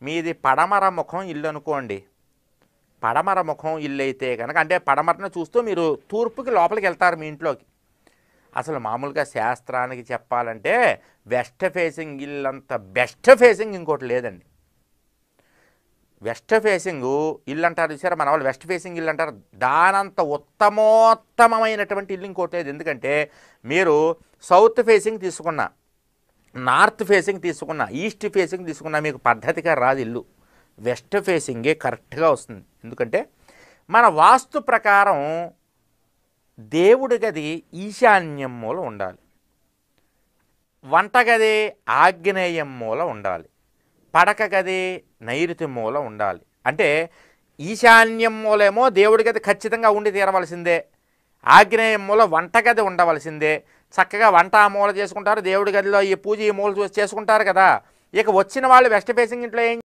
మీది పడమర ముఖం ఇల్లు అనుకోండి. పడమర ముఖం ఇల్లు అయితే కనుక అంటే పడమరను చూస్తూ మీరు తూర్పుకి లోపలికి వెళ్తారు మీ ఇంట్లోకి. అసలు మామూలుగా శాస్త్రానికి చెప్పాలంటే వెస్ట్ ఫేసింగ్ ఇల్లు అంత బెస్ట్ ఫేసింగ్ ఇంకోటి లేదండి. వెస్ట్ ఫేసింగ్ ఇల్లు అంటారు చూసారా, మన వాళ్ళు వెస్ట్ ఫేసింగ్ ఇల్లు అంటారు. దానంత ఉత్తమోత్తమైనటువంటి ఇల్లు ఇంకోటి లేదు. ఎందుకంటే మీరు సౌత్ ఫేసింగ్ తీసుకున్నా, నార్త్ ఫేసింగ్ తీసుకున్నా, ఈస్ట్ ఫేసింగ్ తీసుకున్నా మీకు పద్ధతిగా రాదు ఇల్లు. వెస్ట్ ఫేసింగే కరెక్ట్గా వస్తుంది. ఎందుకంటే మన వాస్తు ప్రకారం దేవుడి గది ఈశాన్యం మూల ఉండాలి, వంటగది ఆగ్నేయం మూల ఉండాలి, పడక గది నైరుతి మూల ఉండాలి. అంటే ఈశాన్యం మూలేమో దేవుడి గది ఖచ్చితంగా ఉండి తీరవలసిందే, ఆగ్నేయం మూల వంటగది ఉండవలసిందే. చక్కగా వంట ఆ మూల చేసుకుంటారు, దేవుడి గదిలో ఈ పూజ ఈ మూల చేసుకుంటారు కదా. ఇక వచ్చిన వాళ్ళు వెస్ట్ ఫేసింగ్ ఇంట్లో ఏం